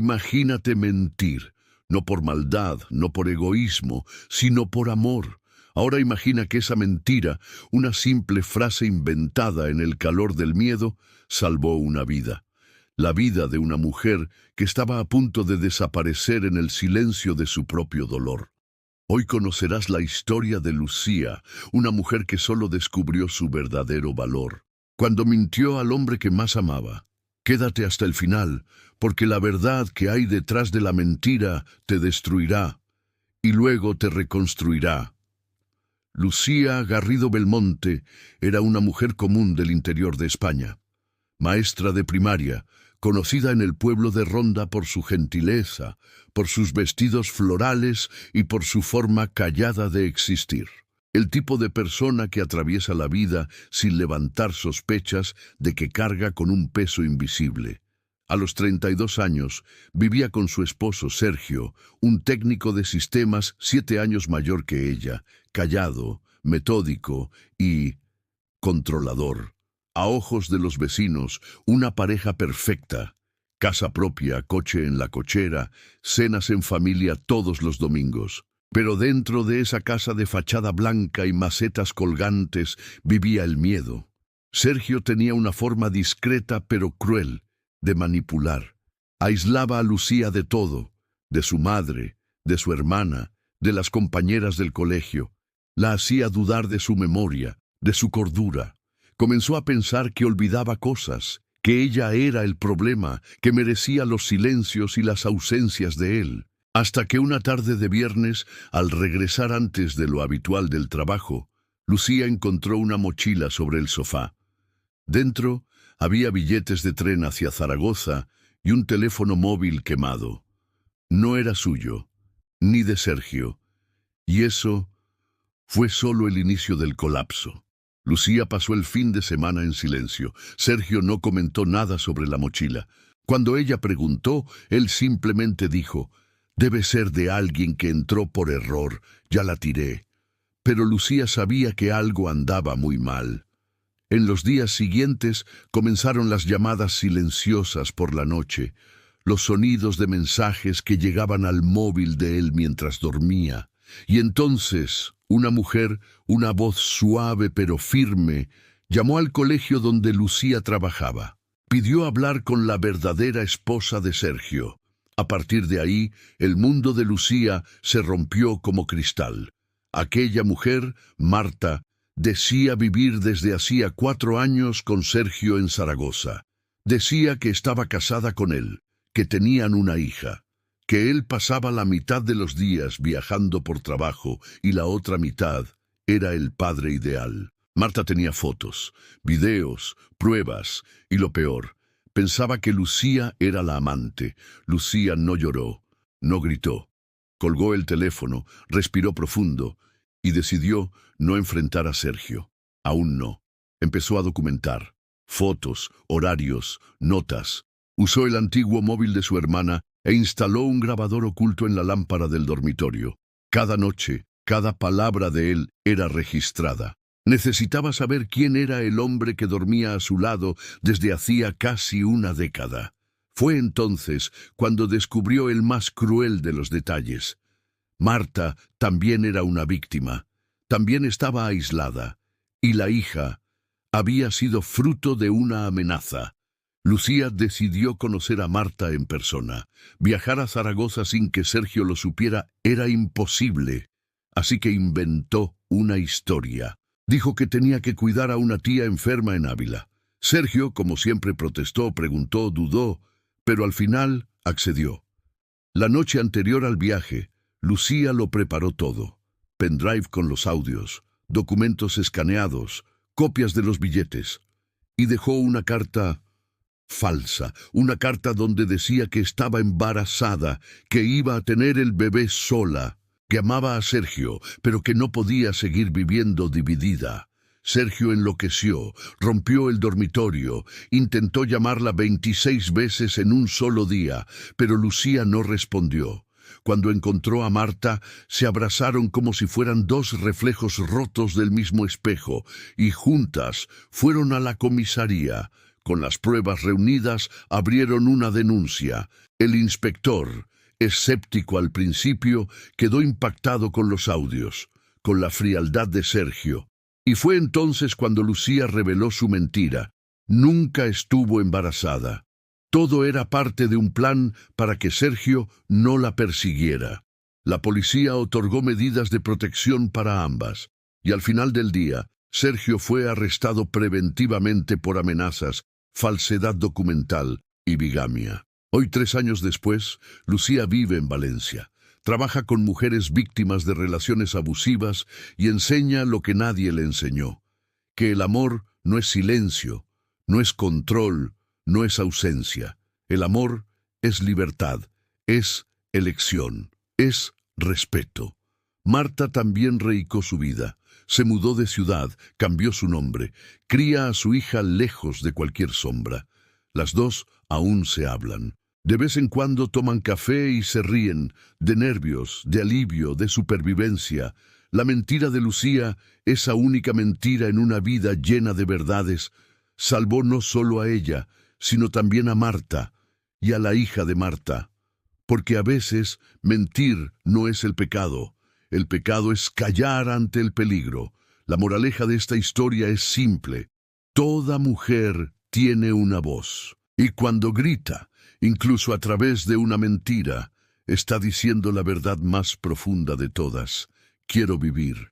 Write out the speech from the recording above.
Imagínate mentir, no por maldad, no por egoísmo, sino por amor. Ahora imagina que esa mentira, una simple frase inventada en el calor del miedo, salvó una vida. La vida de una mujer que estaba a punto de desaparecer en el silencio de su propio dolor. Hoy conocerás la historia de Lucía, una mujer que solo descubrió su verdadero valor cuando mintió al hombre que más amaba. Quédate hasta el final, porque la verdad que hay detrás de la mentira te destruirá y luego te reconstruirá. Lucía Garrido Belmonte era una mujer común del interior de España, maestra de primaria, conocida en el pueblo de Ronda por su gentileza, por sus vestidos florales y por su forma callada de existir. El tipo de persona que atraviesa la vida sin levantar sospechas de que carga con un peso invisible. A los 32 años, vivía con su esposo Sergio, un técnico de sistemas 7 años mayor que ella, callado, metódico y controlador. A ojos de los vecinos, una pareja perfecta. Casa propia, coche en la cochera, cenas en familia todos los domingos. Pero dentro de esa casa de fachada blanca y macetas colgantes vivía el miedo. Sergio tenía una forma discreta pero cruel de manipular. Aislaba a Lucía de todo, de su madre, de su hermana, de las compañeras del colegio. La hacía dudar de su memoria, de su cordura. Comenzó a pensar que olvidaba cosas, que ella era el problema, que merecía los silencios y las ausencias de él. Hasta que una tarde de viernes, al regresar antes de lo habitual del trabajo, Lucía encontró una mochila sobre el sofá. Dentro había billetes de tren hacia Zaragoza y un teléfono móvil quemado. No era suyo, ni de Sergio, y eso fue solo el inicio del colapso. Lucía pasó el fin de semana en silencio. Sergio no comentó nada sobre la mochila. Cuando ella preguntó, él simplemente dijo: «Debe ser de alguien que entró por error, ya la tiré». Pero Lucía sabía que algo andaba muy mal. En los días siguientes comenzaron las llamadas silenciosas por la noche, los sonidos de mensajes que llegaban al móvil de él mientras dormía. Y entonces, una mujer, una voz suave pero firme, llamó al colegio donde Lucía trabajaba. Pidió hablar con la verdadera esposa de Sergio. A partir de ahí, el mundo de Lucía se rompió como cristal. Aquella mujer, Marta, decía vivir desde hacía 4 años con Sergio en Zaragoza. Decía que estaba casada con él, que tenían una hija, que él pasaba la mitad de los días viajando por trabajo y la otra mitad era el padre ideal. Marta tenía fotos, videos, pruebas y lo peor, pensaba que Lucía era la amante. Lucía no lloró, no gritó. Colgó el teléfono, respiró profundo y decidió no enfrentar a Sergio. Aún no. Empezó a documentar. Fotos, horarios, notas. Usó el antiguo móvil de su hermana e instaló un grabador oculto en la lámpara del dormitorio. Cada noche, cada palabra de él era registrada. Necesitaba saber quién era el hombre que dormía a su lado desde hacía casi una década. Fue entonces cuando descubrió el más cruel de los detalles. Marta también era una víctima, también estaba aislada, y la hija había sido fruto de una amenaza. Lucía decidió conocer a Marta en persona. Viajar a Zaragoza sin que Sergio lo supiera era imposible, así que inventó una historia. Dijo que tenía que cuidar a una tía enferma en Ávila. Sergio, como siempre, protestó, preguntó, dudó, pero al final accedió. La noche anterior al viaje, Lucía lo preparó todo. Pendrive con los audios, documentos escaneados, copias de los billetes. Y dejó una carta falsa, una carta donde decía que estaba embarazada, que iba a tener el bebé sola, que amaba a Sergio, pero que no podía seguir viviendo dividida. Sergio enloqueció, rompió el dormitorio, intentó llamarla 26 veces en un solo día, pero Lucía no respondió. Cuando encontró a Marta, se abrazaron como si fueran 2 reflejos rotos del mismo espejo, y juntas fueron a la comisaría. Con las pruebas reunidas, abrieron una denuncia. El inspector, escéptico al principio, quedó impactado con los audios, con la frialdad de Sergio. Y fue entonces cuando Lucía reveló su mentira. Nunca estuvo embarazada. Todo era parte de un plan para que Sergio no la persiguiera. La policía otorgó medidas de protección para ambas, y al final del día, Sergio fue arrestado preventivamente por amenazas, falsedad documental y bigamia. Hoy, 3 años después, Lucía vive en Valencia. Trabaja con mujeres víctimas de relaciones abusivas y enseña lo que nadie le enseñó: que el amor no es silencio, no es control, no es ausencia. El amor es libertad, es elección, es respeto. Marta también rehincó su vida. Se mudó de ciudad, cambió su nombre, cría a su hija lejos de cualquier sombra. Las dos aún se hablan. De vez en cuando toman café y se ríen, de nervios, de alivio, de supervivencia. La mentira de Lucía, esa única mentira en una vida llena de verdades, salvó no solo a ella, sino también a Marta y a la hija de Marta. Porque a veces mentir no es el pecado es callar ante el peligro. La moraleja de esta historia es simple: toda mujer tiene una voz, y cuando grita, incluso a través de una mentira, está diciendo la verdad más profunda de todas: quiero vivir.